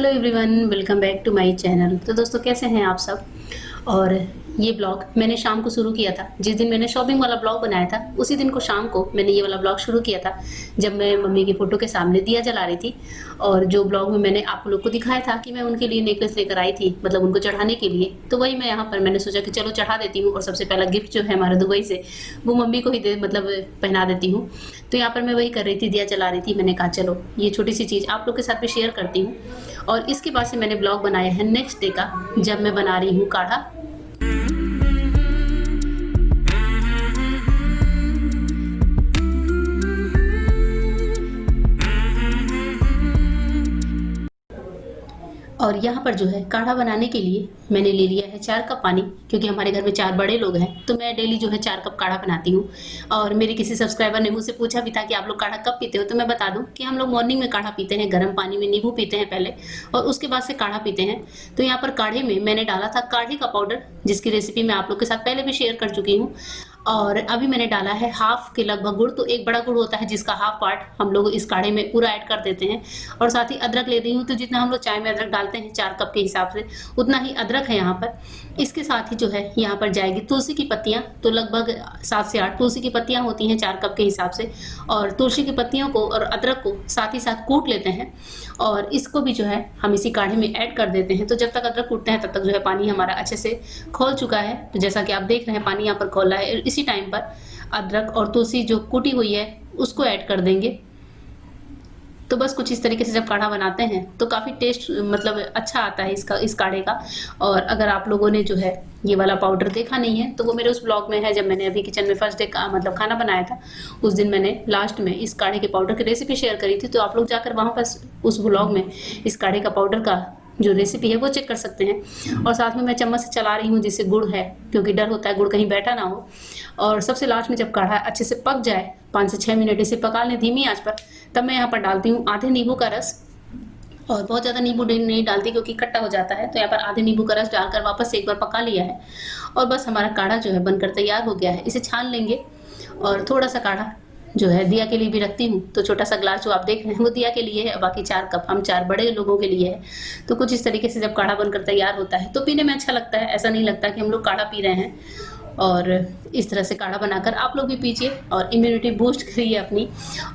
Hello everyone, welcome back to my channel. तो दोस्तों, कैसे हैं आप सब। और ये ब्लॉग मैंने शाम को शुरू किया था। जिस दिन मैंने शॉपिंग वाला ब्लॉग बनाया था उसी दिन को शाम को मैंने ये वाला ब्लॉग शुरू किया था, जब मैं मम्मी की फ़ोटो के सामने दिया जला रही थी। और जो ब्लॉग में मैंने आप लोग को दिखाया था कि मैं उनके लिए नेकलेस लेकर आई थी, मतलब उनको चढ़ाने के लिए, तो वही मैं यहाँ पर मैंने सोचा कि चलो चढ़ा देती हूँ। और सबसे पहला गिफ्ट जो है हमारे दुबई से, वो मम्मी को ही मतलब पहना देती हूँ। तो यहाँ पर मैं वही कर रही थी, दिया जला रही थी। मैंने कहा चलो ये छोटी सी चीज़ आप लोग के साथ भी शेयर करती हूँ। और इसके बाद से मैंने ब्लॉग बनाया है नेक्स्ट डे का, जब मैं बना रही हूँ काढ़ा। और यहाँ पर जो है काढ़ा बनाने के लिए मैंने ले लिया है 4 कप पानी, क्योंकि हमारे घर में 4 बड़े लोग हैं, तो मैं डेली जो है 4 कप काढ़ा बनाती हूँ। और मेरे किसी सब्सक्राइबर ने मुझसे पूछा भी था कि आप लोग काढ़ा कब पीते हो, तो मैं बता दूं कि हम लोग मॉर्निंग में काढ़ा पीते हैं, गर्म पानी में नींबू पीते हैं पहले, और उसके बाद से काढ़ा पीते हैं। तो यहाँ पर काढ़े में मैंने डाला था काढ़े का पाउडर, जिसकी रेसिपी मैं आप लोग के साथ पहले भी शेयर कर चुकी हूँ। और अभी मैंने डाला है हाफ के लगभग गुड़, तो एक बड़ा गुड़ होता है जिसका हाफ पार्ट हम लोग इस काढ़े में पूरा ऐड कर देते हैं। और साथ ही अदरक ले रही हूँ, तो जितना हम लोग चाय में अदरक डालते हैं 4 कप के हिसाब से, उतना ही अदरक है यहाँ पर। इसके साथ ही जो है यहाँ पर जाएगी तुलसी की पत्तियाँ, तो लगभग 7 से 8 तुलसी की पत्तियाँ होती हैं 4 कप के हिसाब से। और तुलसी की पत्तियों को और अदरक को साथ ही साथ कूट लेते हैं, और इसको भी जो है हम इसी काढ़े में ऐड कर देते हैं। तो जब तक अदरक कूटते हैं तब तक जो है पानी हमारा अच्छे से खौल चुका है। तो जैसा कि आप देख रहे हैं पानी यहाँ पर खौला है। इसी टाइम पर अदरक और तुलसी जो कूटी हुई है उसको ऐड कर देंगे। तो बस कुछ इस तरीके से जब काढ़ा बनाते हैं तो काफ़ी टेस्ट मतलब अच्छा आता है इस काढ़े का। और अगर आप लोगों ने जो है ये वाला पाउडर देखा नहीं है तो वो मेरे उस ब्लॉग में है, जब मैंने अभी किचन में फर्स्ट डे का मतलब खाना बनाया था, उस दिन मैंने लास्ट में इस काढ़े के पाउडर की रेसिपी शेयर करी थी। तो आप लोग जाकर वहाँ पर उस ब्लॉग में इस काढ़े का पाउडर का जो रेसिपी है वो चेक कर सकते हैं। और साथ में मैं चम्मच से चला रही हूँ जिससे गुड़ है, क्योंकि डर होता है गुड़ कहीं बैठा ना हो। और सबसे लास्ट में जब काढ़ा अच्छे से पक जाए, 5 से 6 मिनट इसे पका लें धीमी आंच पर, तब मैं यहाँ पर डालती हूँ आधे नींबू का रस। और बहुत ज़्यादा नींबू नहीं डालती क्योंकि खट्टा हो जाता है। तो यहाँ पर आधे नींबू का रस डालकर वापस से एक बार पका लिया है। और बस हमारा काढ़ा जो है बनकर तैयार हो गया है। इसे छान लेंगे। और थोड़ा सा काढ़ा जो है दिया के लिए भी रखती हूँ, तो छोटा सा ग्लास जो आप देख रहे हैं वो दिया के लिए है, बाकी 4 कप हम 4 बड़े लोगों के लिए है। तो कुछ इस तरीके से जब काढ़ा बनकर तैयार होता है तो पीने में अच्छा लगता है, ऐसा नहीं लगता कि हम लोग काढ़ा पी रहे हैं। और इस तरह से काढ़ा बनाकर आप लोग भी पीजिए और इम्यूनिटी बूस्ट करिए अपनी।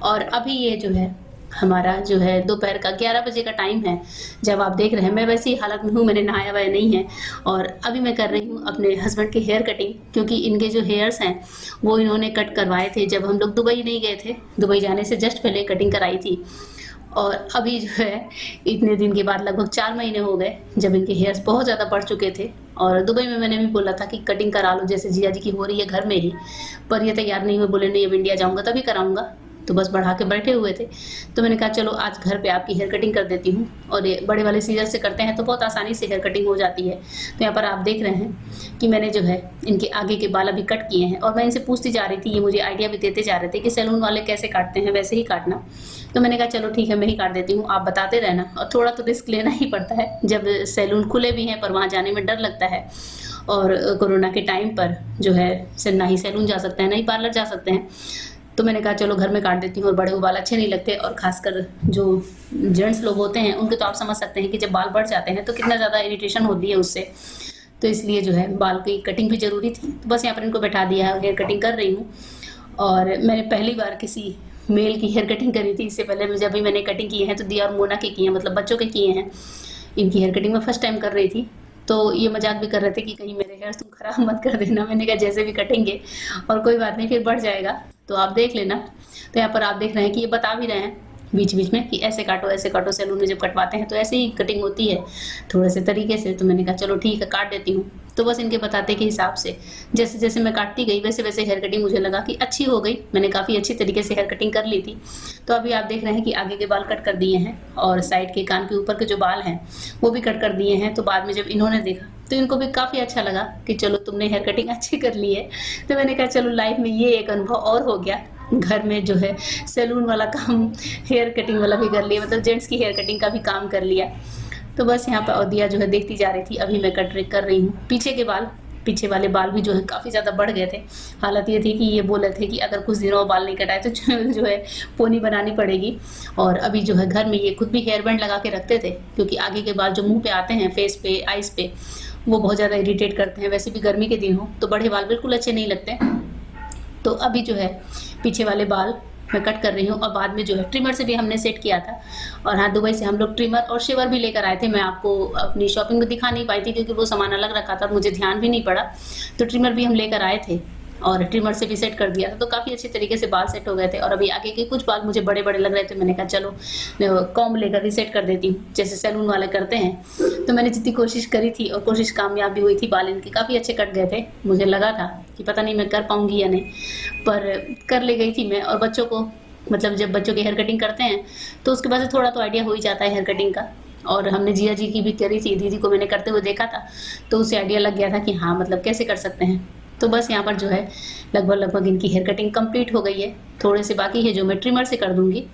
और अभी ये जो है हमारा जो है दोपहर का 11 बजे का टाइम है जब आप देख रहे हैं। मैं वैसी हालत में हूँ, मैंने नहाया हुआ नहीं है। और अभी मैं कर रही हूँ अपने हस्बैंड की हेयर कटिंग, क्योंकि इनके जो हेयर्स हैं वो इन्होंने कट करवाए थे जब हम लोग दुबई नहीं गए थे। दुबई जाने से जस्ट पहले कटिंग कराई थी। और अभी जो है इतने दिन के बाद लगभग 4 महीने हो गए जब इनके हेयर्स बहुत ज़्यादा बढ़ चुके थे। और दुबई में मैंने भी बोला था कि कटिंग करा लो, जैसे जिया जी की हो रही है घर में ही, पर ये तैयार नहीं हुए, बोले नहीं अब इंडिया जाऊँगा तभी कराऊँगा। तो बस बढ़ा के बैठे हुए थे। तो मैंने कहा चलो आज घर पे आपकी हेयर कटिंग कर देती हूँ। और ये बड़े वाले सीजर से करते हैं तो बहुत आसानी से हेयर कटिंग हो जाती है। तो यहाँ पर आप देख रहे हैं कि मैंने जो है इनके आगे के बाल अभी कट किए हैं। और मैं इनसे पूछती जा रही थी, ये मुझे आइडिया भी देते जा रहे थे कि सैलून वाले कैसे काटते हैं वैसे ही काटना। तो मैंने कहा चलो ठीक है मैं ही काट देती हूँ, आप बताते रहना। और थोड़ा तो रिस्क लेना ही पड़ता है, जब सैलून खुले भी हैं पर वहाँ जाने में डर लगता है। और कोरोना के टाइम पर जो है ना ही सैलून जा सकते हैं ना ही पार्लर जा सकते हैं। तो मैंने कहा चलो घर में काट देती हूँ। और बड़े बाल अच्छे नहीं लगते, और खासकर जो जेंट्स लोग होते हैं उनके तो आप समझ सकते हैं कि जब बाल बढ़ जाते हैं तो कितना ज़्यादा इरिटेशन होती है उससे। तो इसलिए जो है बाल की कटिंग भी ज़रूरी थी। तो बस यहाँ पर इनको बैठा दिया है, हेयर कटिंग कर रही हूँ। और मैंने पहली बार किसी मेल की हेयर कटिंग करी थी। इससे पहले जब भी मैंने कटिंग की है तो दिया और मोना के किए हैं, मतलब बच्चों के किए हैं। इनकी हेयर कटिंग मैं फर्स्ट टाइम कर रही थी। तो ये मजाक भी कर रहे थे कि कहीं मेरे हेयर्स तुम खराब मत कर देना। मैंने कहा जैसे भी कटेंगे, और कोई बात नहीं फिर बढ़ जाएगा तो आप देख लेना। तो यहाँ पर आप देख रहे हैं कि ये बता भी रहे हैं बीच बीच में कि ऐसे काटो। सैलून में जब कटवाते हैं तो ऐसे ही कटिंग होती है थोड़े से तरीके से। तो मैंने कहा चलो ठीक है काट देती हूँ। तो बस इनके बताते के हिसाब से जैसे जैसे मैं काटती गई वैसे वैसे हेयर कटिंग मुझे लगा कि अच्छी हो गई। मैंने काफ़ी अच्छी तरीके से हेयर कटिंग कर ली थी। तो अभी आप देख रहे हैं कि आगे के बाल कट कर दिए हैं, और साइड के कान के ऊपर के जो बाल हैं वो भी कट कर दिए हैं। तो बाद में जब इन्होंने देखा तो इनको भी काफ़ी अच्छा लगा कि चलो तुमने हेयर कटिंग अच्छी कर ली है। तो मैंने कहा चलो लाइफ में ये एक अनुभव और हो गया, घर में जो है सैलून वाला काम हेयर कटिंग वाला भी कर लिया, मतलब जेंट्स की हेयर कटिंग का भी काम कर लिया। तो बस यहाँ पर दिया जो है देखती जा रही थी। अभी मैं कट कर रही हूँ पीछे के बाल। पीछे वाले बाल भी जो है काफ़ी ज़्यादा बढ़ गए थे। हालत ये थी कि ये बोले थे कि अगर कुछ दिनों में बाल नहीं कटाए तो जो है पोनी बनानी पड़ेगी। और अभी जो है घर में ये खुद भी हेयर बैंड लगा के रखते थे, क्योंकि आगे के बाल जो मुंह पे आते हैं, फेस पे, आइज़ पे, वो बहुत ज़्यादा इरिटेट करते हैं। वैसे भी गर्मी के दिन हो तो बड़े बाल बिल्कुल अच्छे नहीं लगते। तो अभी जो है पीछे वाले बाल मैं कट कर रही हूँ और बाद में जो है ट्रिमर से भी हमने सेट किया था। और हाँ, दुबई से हम लोग ट्रिमर और शेवर भी लेकर आए थे। मैं आपको अपनी शॉपिंग में दिखा नहीं पाई थी क्योंकि वो सामान अलग रखा था और मुझे ध्यान भी नहीं पड़ा। तो ट्रिमर भी हम लेकर आए थे और ट्रिमर से भी सेट कर दिया था, तो काफ़ी अच्छी तरीके से बाल सेट हो गए थे। और अभी आगे के कुछ बाल मुझे बड़े बड़े लग रहे थे, मैंने कहा चलो कॉम्ब लेकर भी सेट कर देती हूँ, जैसे सैलून वाले करते हैं। तो मैंने जितनी कोशिश करी थी और कोशिश कामयाब भी हुई थी। बाल इनके काफ़ी अच्छे कट गए थे। मुझे लगा था कि पता नहीं मैं कर पाऊँगी या नहीं, पर कर ले गई थी मैं। और बच्चों को, मतलब जब बच्चों की हेयर कटिंग करते हैं तो उसके बाद से थोड़ा तो आइडिया हो ही जाता है हेयर कटिंग का। और हमने जिया जी की भी करी थी, दीदी को मैंने करते हुए देखा था, तो उसे आइडिया लग गया था कि हाँ मतलब कैसे कर सकते हैं। तो बस यहाँ पर जो है लगभग इनकी हेयर कटिंग कंप्लीट हो गई है। थोड़े से बाकी है जो मैं ट्रिमर से कर दूंगी।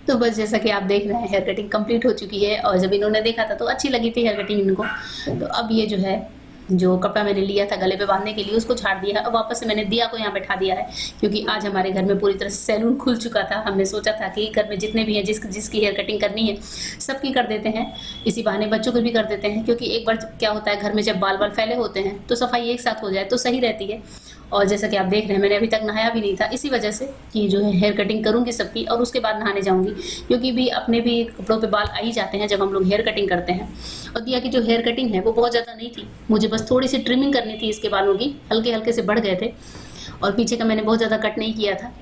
तो बस जैसा कि आप देख रहे हैं हेयर कटिंग कंप्लीट हो चुकी है। और जब इन्होंने देखा था तो अच्छी लगी थी हेयर कटिंग इनको। तो अब ये जो है जो कपड़ा मैंने लिया था गले पे बांधने के लिए उसको झाड़ दिया है और वापस से मैंने दिया को यहाँ बैठा दिया है, क्योंकि आज हमारे घर में पूरी तरह से सैलून खुल चुका था। हमने सोचा था कि घर में जितने भी हैं जिसकी हेयर कटिंग करनी है सबकी कर देते हैं, इसी बहाने बच्चों को भी कर देते हैं। क्योंकि एक बार क्या होता है घर में जब बाल फैले होते हैं तो सफाई एक साथ हो जाए तो सही रहती है। और जैसा कि आप देख रहे हैं मैंने अभी तक नहाया भी नहीं था, इसी वजह से कि जो है हेयर कटिंग करूंगी सबकी और उसके बाद नहाने जाऊंगी, क्योंकि भी अपने भी कपड़ों पे बाल आ ही जाते हैं जब हम लोग हेयर कटिंग करते हैं। और दिया की जो हेयर कटिंग है वो बहुत ज़्यादा नहीं थी, मुझे बस थोड़ी सी ट्रिमिंग करनी थी इसके बालों की, हल्के हल्के से बढ़ गए थे और पीछे का मैंने बहुत ज़्यादा कट नहीं किया था।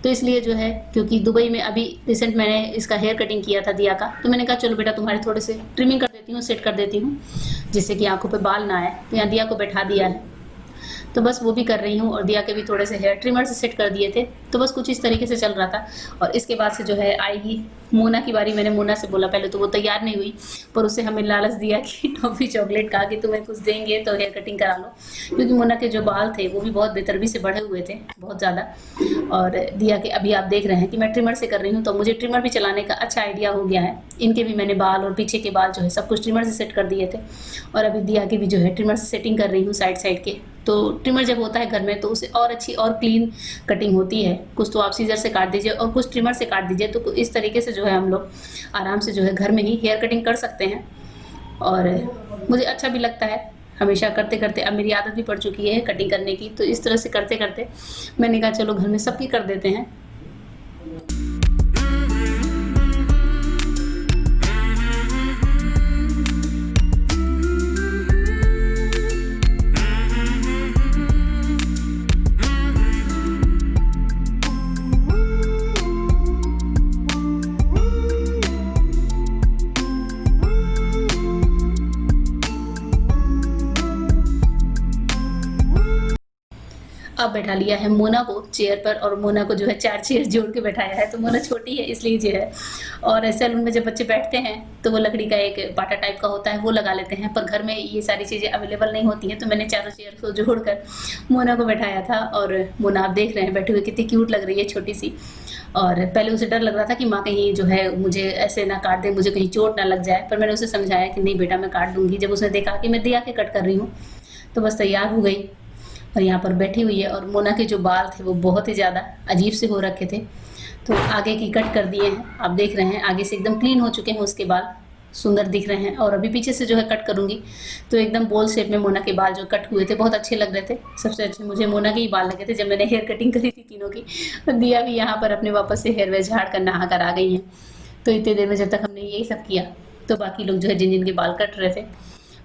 तो इसलिए जो है क्योंकि दुबई में अभी रिसेंट मैंने इसका हेयर कटिंग किया था दिया का, तो मैंने कहा चलो बेटा तुम्हारे थोड़े से ट्रिमिंग कर देती हूँ, सेट कर देती हूँ, जिससे कि आंखों पे बाल ना आए। तो यहाँ दिया को बैठा दिया है, तो बस वो भी कर रही हूँ। और दिया के भी थोड़े से हेयर ट्रिमर से सेट कर दिए थे। तो बस कुछ इस तरीके से चल रहा था। और इसके बाद से जो है आएगी मोना की बारी। मैंने मोना से बोला, पहले तो वो तैयार नहीं हुई, पर उसे हमें लालच दिया कि टॉफ़ी चॉकलेट खा के तुम्हें कुछ देंगे तो हेयर कटिंग करा लो, क्योंकि मोना के जो बाल थे वो भी बहुत बेतरबी से बढ़े हुए थे, बहुत ज़्यादा। और दिया के अभी आप देख रहे हैं कि मैं ट्रिमर से कर रही हूँ, तो मुझे ट्रिमर भी चलाने का अच्छा आइडिया हो गया है। इनके भी मैंने बाल और पीछे के बाल जो है सब कुछ ट्रिमर से सेट कर दिए थे। और अभी दिया के भी जो है ट्रिमर से सेटिंग कर रही हूँ साइड के। तो ट्रिमर जब होता है घर में तो उसे और अच्छी और क्लीन कटिंग होती है। कुछ तो आप सीजर से काट दीजिए और कुछ ट्रिमर से काट दीजिए, तो इस तरीके से जो है हम लोग आराम से जो है घर में ही हेयर कटिंग कर सकते हैं। और मुझे अच्छा भी लगता है, हमेशा करते करते अब मेरी आदत भी पड़ चुकी है कटिंग करने की। तो इस तरह से करते करते मैंने कहा चलो घर में सबकी कर देते हैं। अब बैठा लिया है मोना को चेयर पर, और मोना को जो है 4 चेयर जोड़ के बैठाया है। तो मोना छोटी है इसलिए जो है, और सैलून में जब बच्चे बैठते हैं तो वो लकड़ी का एक पाटा टाइप का होता है वो लगा लेते हैं, पर घर में ये सारी चीज़ें अवेलेबल नहीं होती हैं। तो मैंने चारों चेयर को जोड़कर मोना को बैठाया था। और मोना आप देख रहे हैं बैठे हुए कितनी क्यूट लग रही है, छोटी सी। और पहले उसे डर लग रहा था कि माँ कहीं जो है मुझे ऐसे ना काट दे, मुझे कहीं चोट ना लग जाए, पर मैंने उसे समझाया कि नहीं बेटा मैं काट दूंगी। जब उसने देखा कि मैं दिया के कट कर रही हूँ तो बस तैयार हो गई और यहाँ पर बैठी हुई है। और मोना के जो बाल थे वो बहुत ही ज़्यादा अजीब से हो रखे थे, तो आगे की कट कर दिए हैं। आप देख रहे हैं आगे से एकदम क्लीन हो चुके हैं, उसके बाल सुंदर दिख रहे हैं। और अभी पीछे से जो है कट करूँगी तो एकदम बोल शेप में मोना के बाल जो कट हुए थे बहुत अच्छे लग रहे थे। सबसे अच्छे मुझे मोना के ही बाल लगे थे जब मैंने हेयर कटिंग करी थी तीनों की। दिया भी यहाँ पर अपने वापस से हेयर वेयर झाड़ कर नहा कर आ गई हैं। तो इतनी देर में जब तक हमने यही सब किया तो बाकी लोग जो है जिन जिन के बाल कट रहे थे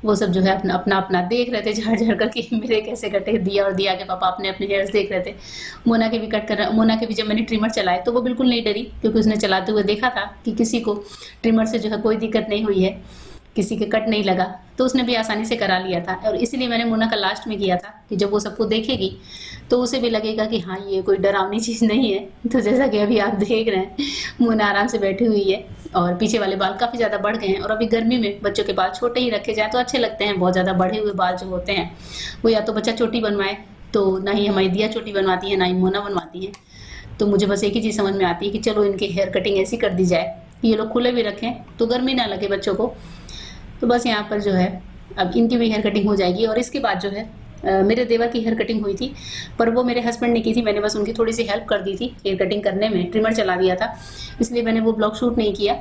वो सब जो है अपना अपना देख रहे थे झाड़ झाड़ कर कि मेरे कैसे कटे। दिया और दिया के पापा अपने अपने हेयर्स देख रहे थे। मोना के भी कट कर, मोना के भी जब मैंने ट्रिमर चलाए तो वो बिल्कुल नहीं डरी, क्योंकि उसने चलाते हुए देखा था कि किसी को ट्रिमर से जो है कोई दिक्कत नहीं हुई है। किसी के कट नहीं लगा, तो उसने भी आसानी से करा लिया था। और इसीलिए मैंने मोना का लास्ट में किया था कि जब वो सबको देखेगी तो उसे भी लगेगा कि हाँ ये कोई डरावनी चीज़ नहीं है। तो जैसा कि अभी आप देख रहे हैं, मोना आराम से बैठी हुई है और पीछे वाले बाल काफ़ी ज़्यादा बढ़ गए हैं। और अभी गर्मी में बच्चों के बाल छोटे ही रखे जाए तो अच्छे लगते हैं। बहुत ज़्यादा बढ़े हुए बाल जो होते हैं वो या तो बच्चा चोटी बनवाए, तो ना ही हमारी दिया चोटी बनवाती है ना ही मोना बनवाती है। तो मुझे बस एक ही चीज़ समझ में आती है कि चलो इनके हेयर कटिंग ऐसी कर दी जाए कि ये लोग खुले भी रखें तो गर्मी ना लगे बच्चों को। तो बस यहाँ पर जो है अब इनकी भी हेयर कटिंग हो जाएगी। और इसके बाद जो है मेरे देवर की हेयर कटिंग हुई थी, पर वो मेरे हस्बैंड ने की थी। मैंने बस उनकी थोड़ी सी हेल्प कर दी थी हेयर कटिंग करने में, ट्रिमर चला दिया था, इसलिए मैंने वो ब्लॉग शूट नहीं किया।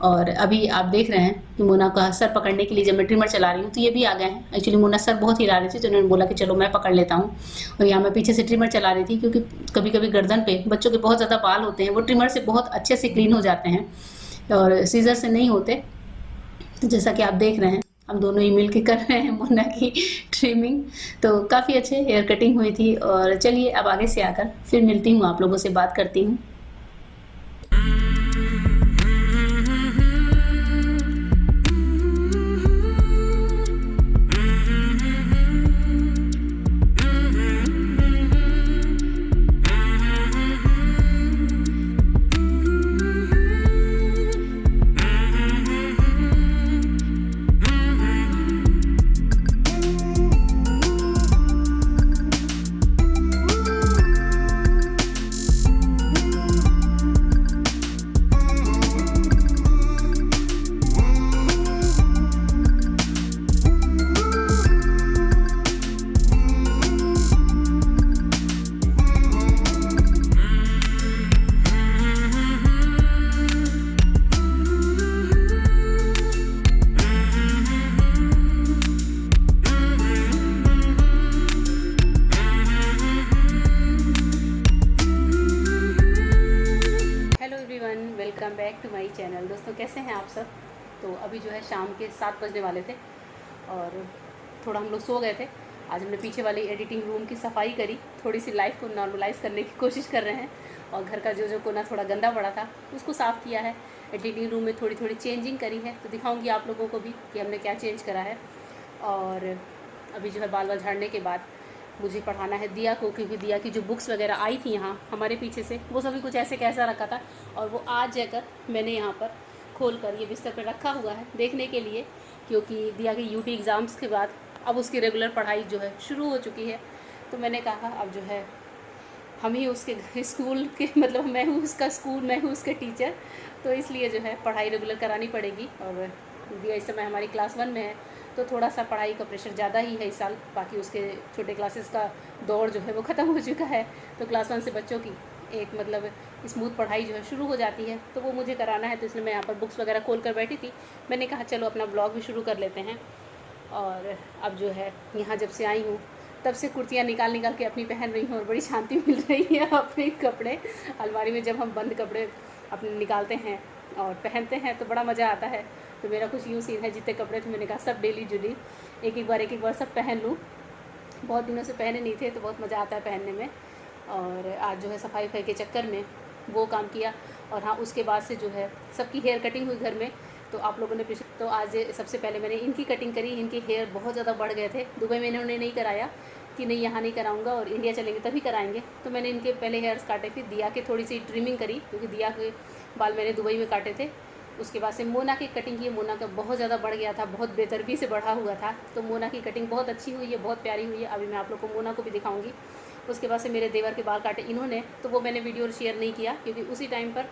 और अभी आप देख रहे हैं कि मोना का सर पकड़ने के लिए जब मैं ट्रिमर चला रही हूँ तो ये भी आ गए हैं। एक्चुअली मोना सर बहुत हिला रही थी तो उन्होंने बोला कि चलो मैं पकड़ लेता हूँ। और यहाँ मैं पीछे से ट्रिमर चला रही थी क्योंकि कभी कभी गर्दन पे बच्चों के बहुत ज़्यादा बाल होते हैं, वो ट्रिमर से बहुत अच्छे से क्लीन हो जाते हैं और सीजर से नहीं होते। तो जैसा कि आप देख रहे हैं हम दोनों ही मिल के कर रहे हैं मोना की ट्रिमिंग। तो काफ़ी अच्छे हेयर कटिंग हुई थी। और चलिए अब आगे से आकर फिर मिलती हूँ, आप लोगों से बात करती हूँ। Welcome back to my channel. दोस्तों कैसे हैं आप सब। तो अभी जो है शाम के 7 बजने वाले थे और थोड़ा हम लोग सो गए थे। आज हमने पीछे वाली एडिटिंग रूम की सफाई करी, थोड़ी सी लाइफ को नॉर्मलाइज़ करने की कोशिश कर रहे हैं। और घर का जो कोना थोड़ा गंदा पड़ा था उसको साफ़ किया है। एडिटिंग रूम में थोड़ी थोड़ी चेंजिंग करी है, तो दिखाऊँगी आप लोगों को भी कि हमने क्या चेंज करा है। और अभी जो है बाल बाल झाड़ने के बाद मुझे पढ़ाना है दिया को, क्योंकि दिया की जो बुक्स वगैरह आई थी यहाँ हमारे पीछे से वो सभी कुछ ऐसे कैसा रखा था और वो आज जाकर मैंने यहाँ पर खोल कर ये बिस्तर पर रखा हुआ है देखने के लिए, क्योंकि दिया के यूटी एग्ज़ाम्स के बाद अब उसकी रेगुलर पढ़ाई जो है शुरू हो चुकी है। तो मैंने कहा अब जो है हम ही उसके स्कूल के मतलब मैं हूँ उसका स्कूल, मैं हूँ उसके टीचर, तो इसलिए जो है पढ़ाई रेगुलर करानी पड़ेगी। और दिया इस समय हमारी क्लास 1 में है तो थोड़ा सा पढ़ाई का प्रेशर ज़्यादा ही है इस साल। बाकी उसके छोटे क्लासेस का दौर जो है वो ख़त्म हो चुका है, तो क्लास 1 से बच्चों की एक मतलब स्मूथ पढ़ाई जो है शुरू हो जाती है, तो वो मुझे कराना है। तो इसलिए मैं यहाँ पर बुक्स वगैरह खोल कर बैठी थी। मैंने कहा चलो अपना ब्लॉग भी शुरू कर लेते हैं। और अब जो है यहाँ जब से आई हूँ तब से कुर्तियाँ निकाल निकाल के अपनी पहन रही हूँ और बड़ी शांति मिल रही है। अपने कपड़े अलमारी में जब हम बंद कपड़े अपने निकालते हैं और पहनते हैं तो बड़ा मज़ा आता है। तो मेरा कुछ यूँ सीन है, जितने कपड़े थे मैंने कहा सब डेली जुली एक एक बार सब पहन लूँ। बहुत दिनों से पहने नहीं थे तो बहुत मज़ा आता है पहनने में। और आज जो है सफाई वफाई के चक्कर में वो काम किया। और हाँ, उसके बाद से जो है सबकी हेयर कटिंग हुई घर में, तो आप लोगों ने तो आज सबसे पहले मैंने इनकी कटिंग करी। इनके हेयर बहुत ज़्यादा बढ़ गए थे। दुबई में इन्होंने नहीं कराया कि नहीं यहाँ नहीं कराऊंगा और इंडिया चलेंगे तभी कराएंगे, तो मैंने इनके पहले हेयर्स काटे, फिर दिया के थोड़ी सी ट्रिमिंग करी क्योंकि दिया के बाल मैंने दुबई में काटे थे। उसके बाद से मोना की कटिंग की। मोना का बहुत ज़्यादा बढ़ गया था, बहुत बेतरबी से बढ़ा हुआ था, तो मोना की कटिंग बहुत अच्छी हुई है, बहुत प्यारी हुई है। अभी मैं आप लोग को मोना को भी दिखाऊंगी। उसके बाद से मेरे देवर के बाल काटे इन्होंने, तो वो मैंने वीडियो शेयर नहीं किया क्योंकि उसी टाइम पर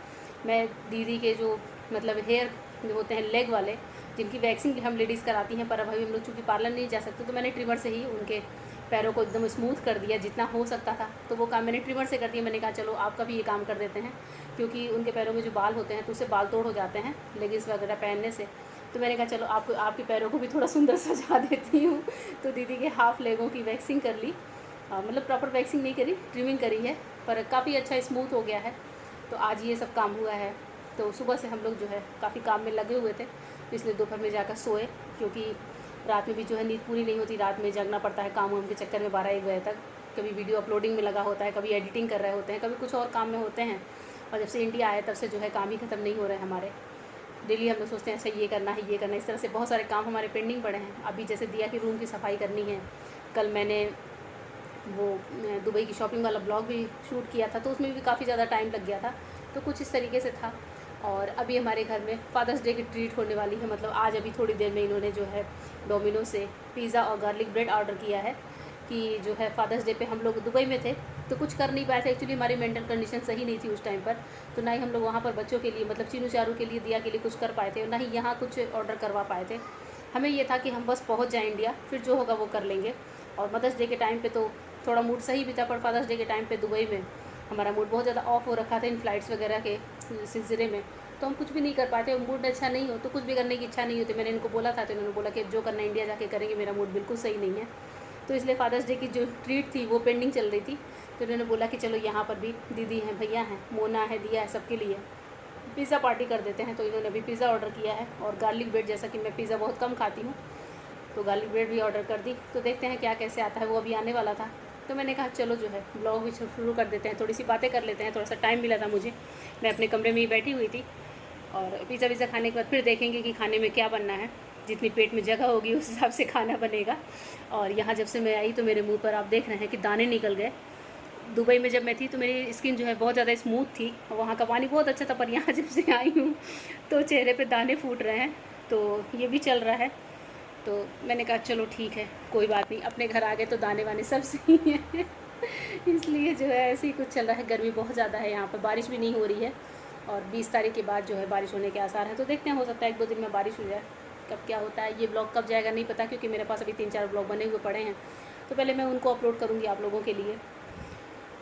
मैं दीदी के जो मतलब हेयर जो होते हैं लेग वाले, जिनकी वैक्सिंग हम लेडीज़ कराती हैं, पर अब अभी हम लोग चूँकि पार्लर नहीं जा सकते तो मैंने ट्रिमर से ही उनके पैरों को एकदम स्मूथ कर दिया जितना हो सकता था। तो वो काम मैंने ट्रिमर से कर दिया। मैंने कहा चलो आपका भी ये काम कर देते हैं, क्योंकि उनके पैरों में जो बाल होते हैं तो उससे बाल तोड़ हो जाते हैं लेगिंग्स वगैरह पहनने से। तो मैंने कहा चलो आपके पैरों को भी थोड़ा सुंदर सजा देती हूँ। तो दीदी के हाफ लेगों की वैक्सिंग कर ली, मतलब प्रॉपर वैक्सिंग नहीं करी, ट्रिमिंग करी है, पर काफ़ी अच्छा स्मूथ हो गया है। तो आज ये सब काम हुआ है। तो सुबह से हम लोग जो है काफ़ी काम में लगे हुए थे, इसलिए दोपहर में जाकर सोए, क्योंकि रात में भी जो है नींद पूरी नहीं होती। रात में जगना पड़ता है काम वाम के चक्कर में 12-1 बजे तक। कभी वीडियो अपलोडिंग में लगा होता है, कभी एडिटिंग कर रहे होते हैं, कभी कुछ और काम में होते हैं। और जब से इंडिया आया तब से जो है काम ही ख़त्म नहीं हो रहे हमारे। डेली हम लोग सोचते हैं अच्छा ये करना है, ये करना है, इस तरह से बहुत सारे काम हमारे पेंडिंग पड़े हैं। अभी जैसे दिया कि रूम की सफाई करनी है, कल मैंने वो दुबई की शॉपिंग वाला ब्लॉग भी शूट किया था, तो उसमें भी काफ़ी ज़्यादा टाइम लग गया था, तो कुछ इस तरीके से था। और अभी हमारे घर में फादर्स डे की ट्रीट होने वाली है, मतलब आज अभी थोड़ी देर में इन्होंने जो है डोमिनो से पिज़्ज़ा और गार्लिक ब्रेड ऑर्डर किया है कि जो है फादर्स डे पे हम लोग दुबई में थे तो कुछ कर नहीं पाए थे। एक्चुअली हमारी मेंटल कंडीशन सही नहीं थी उस टाइम पर, तो ना ही हम लोग वहाँ पर बच्चों के लिए मतलब चीनू चारू के लिए, दिया के लिए कुछ कर पाए थे, और ना ही यहाँ कुछ ऑर्डर करवा पाए थे। हमें ये था कि हम बस पहुँच जाएँ इंडिया, फिर जो होगा वो कर लेंगे। और मदर्स डे के टाइम पर तो थोड़ा मूड सही भी था, पर फादर्स डे के टाइम पर दुबई में हमारा मूड बहुत ज़्यादा ऑफ हो रखा था इन फ्लाइट्स वगैरह के सिलसिले में, तो हम कुछ भी नहीं कर पाते। मूड अच्छा नहीं हो तो कुछ भी करने की इच्छा नहीं होती। मैंने इनको बोला था तो इन्होंने बोला कि जो करना इंडिया जाके करेंगे, मेरा मूड बिल्कुल सही नहीं है। तो इसलिए फादर्स डे की जो ट्रीट थी वो पेंडिंग चल रही थी, तो इन्होंने बोला कि चलो यहाँ पर भी दीदी हैं, भैया हैं, मोना है, दिया है, सबके लिए पिज़्ज़ा पार्टी कर देते हैं। तो इन्होंने अभी पिज़्ज़ा ऑर्डर किया है और गार्लिक ब्रेड, जैसा कि मैं पिज़्ज़ा बहुत कम खाती हूँ तो गार्लिक ब्रेड भी ऑर्डर कर दी। तो देखते हैं क्या कैसे आता है, वो अभी आने वाला था। तो मैंने कहा चलो जो है ब्लॉग भी शुरू कर देते हैं, थोड़ी सी बातें कर लेते हैं। थोड़ा सा टाइम मिला था मुझे, मैं अपने कमरे में ही बैठी हुई थी, और पिज़्ज़ा विज़्ज़ा खाने के बाद फिर देखेंगे कि खाने में क्या बनना है। जितनी पेट में जगह होगी उस हिसाब से खाना बनेगा। और यहाँ जब से मैं आई तो मेरे मुंह पर आप देख रहे हैं कि दाने निकल गए। दुबई में जब मैं थी तो मेरी स्किन जो है बहुत ज़्यादा स्मूथ थी और वहाँ का पानी बहुत अच्छा था, पर यहाँ जब से आई हूँ तो चेहरे पे दाने फूट रहे हैं, तो ये भी चल रहा है। तो मैंने कहा चलो ठीक है, कोई बात नहीं, अपने घर आ गए तो दाने वाने सब सही हैं इसलिए जो है ऐसे ही कुछ चल रहा है। गर्मी बहुत ज़्यादा है यहाँ पर, बारिश भी नहीं हो रही है, और 20 तारीख के बाद जो है बारिश होने के आसार हैं। तो देखते हैं, हो सकता है 1-2 दिन में बारिश हो जाए। कब क्या होता है, ये ब्लॉग कब जाएगा नहीं पता, क्योंकि मेरे पास अभी 3-4 ब्लॉग बने हुए पड़े हैं, तो पहले मैं उनको अपलोड करूँगी आप लोगों के लिए।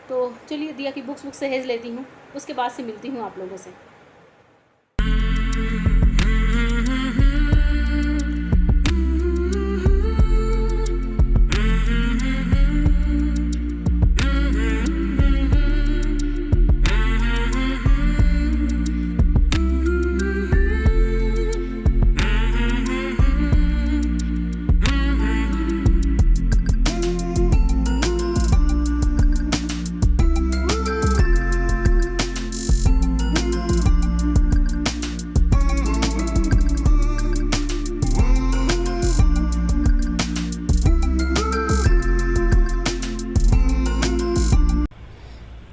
तो चलिए दिया की बुक्स सहेज लेती हूँ, उसके बाद से मिलती हूँ आप लोगों से।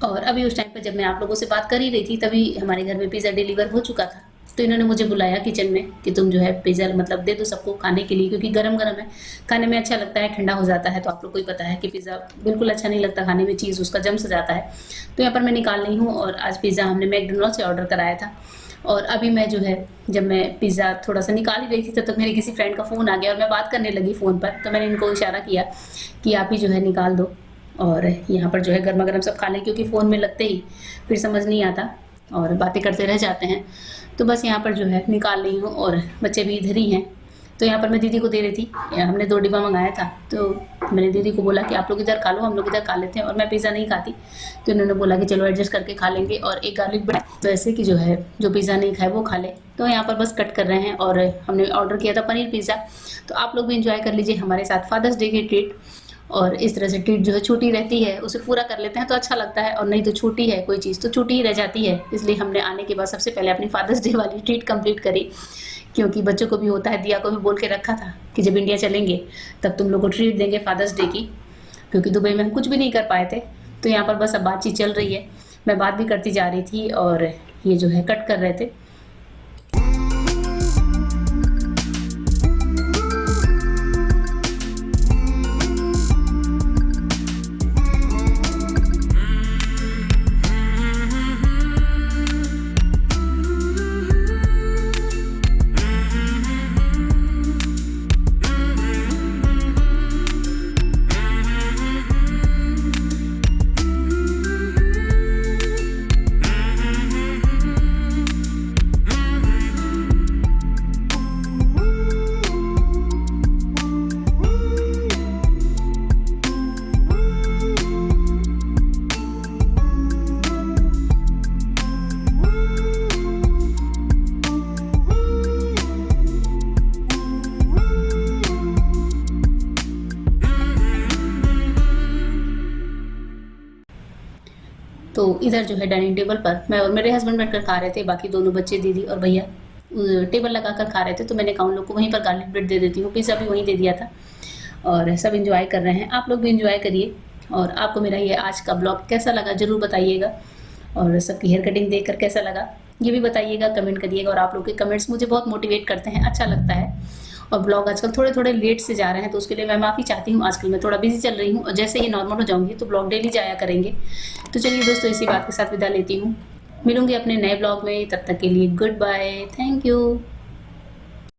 और अभी उस टाइम पर जब मैं आप लोगों से बात कर ही रही थी, तभी हमारे घर में पिज़्ज़ा डिलीवर हो चुका था। तो इन्होंने मुझे बुलाया किचन में कि तुम जो है पिज़्ज़ा मतलब दे दो सबको खाने के लिए, क्योंकि गरम गरम है, खाने में अच्छा लगता है, ठंडा हो जाता है। तो आप लोग को ही पता है कि पिज़्ज़ा बिल्कुल अच्छा नहीं लगता खाने में, चीज़ उसका जम सा जाता है। तो यहाँ पर मैं निकाल रही हूँ, और आज पिज़्ज़ा हमने मैकडोनल्ड से ऑर्डर कराया था। और अभी मैं जो है जब मैं पिज़्ज़ा थोड़ा सा निकाल ही रही थी, तब तक मेरे किसी फ्रेंड का फ़ोन आ गया और मैं बात करने लगी फ़ोन पर। तो मैंने इनको इशारा किया कि आप ही जो है निकाल दो, और यहाँ पर जो है गर्मा गर्म सब खा लें, क्योंकि फ़ोन में लगते ही फिर समझ नहीं आता और बातें करते रह जाते हैं। तो बस यहाँ पर जो है निकाल रही हूँ, और बच्चे भी इधर ही हैं। तो यहाँ पर मैं दीदी को दे रही थी, हमने 2 डिब्बा मंगाया था, तो मैंने दीदी को बोला कि आप लोग इधर खा लो, हम लोग इधर खा लेते हैं, और मैं पिज़्ज़ा नहीं खाती। तो इन्होंने बोला कि चलो एडजस्ट करके खा लेंगे, और एक गार्लिक ब्रेड, तो ऐसे कि जो है जो पिज़्ज़ा नहीं खाए वो खा ले। तो यहाँ पर बस कट कर रहे हैं, और हमने ऑर्डर किया था पनीर पिज़्ज़ा। तो आप लोग भी इंजॉय कर लीजिए हमारे साथ फादर्स डे की ट्रीट। और इस तरह से ट्रीट जो है छूटी रहती है, उसे पूरा कर लेते हैं तो अच्छा लगता है, और नहीं तो छूटी है कोई चीज़ तो छूटी ही रह जाती है। इसलिए हमने आने के बाद सबसे पहले अपनी फादर्स डे वाली ट्रीट कंप्लीट करी, क्योंकि बच्चों को भी होता है, दिया को भी बोल के रखा था कि जब इंडिया चलेंगे तब तुम लोग को ट्रीट देंगे फादर्स डे की, क्योंकि दुबई में हम कुछ भी नहीं कर पाए थे। तो यहाँ पर बस अब बातचीत चल रही है, मैं बात भी करती जा रही थी, और ये जो है कट कर रहे थे। तो इधर जो है डाइनिंग टेबल पर मैं और मेरे हस्बैंड बैठकर खा रहे थे, बाकी दोनों बच्चे, दीदी और भैया टेबल लगा कर खा रहे थे, तो मैंने कहा उन लोग को वहीं पर गार्लिक ब्रेड दे देती हूँ। पिज़्ज़ा भी वहीं दे दिया था और सब एंजॉय कर रहे हैं। आप लोग भी एंजॉय करिए। और आपको मेरा ये आज का ब्लॉग कैसा लगा ज़रूर बताइएगा, और सबकी हेयर कटिंग देखकर कैसा लगा ये भी बताइएगा, कमेंट करिएगा। और आप लोग के कमेंट्स मुझे बहुत मोटिवेट करते हैं, अच्छा लगता है। और ब्लॉग आजकल थोड़े थोड़े लेट से जा रहे हैं, तो उसके लिए मैं माफ़ी चाहती हूँ। आजकल मैं थोड़ा बिजी चल रही हूँ, और जैसे ये नॉर्मल हो जाऊंगी तो ब्लॉग डेली जाया करेंगे। तो चलिए दोस्तों, इसी बात के साथ विदा लेती हूँ। मिलूंगी अपने नए ब्लॉग में, तब तक के लिए गुड बाय, थैंक यू।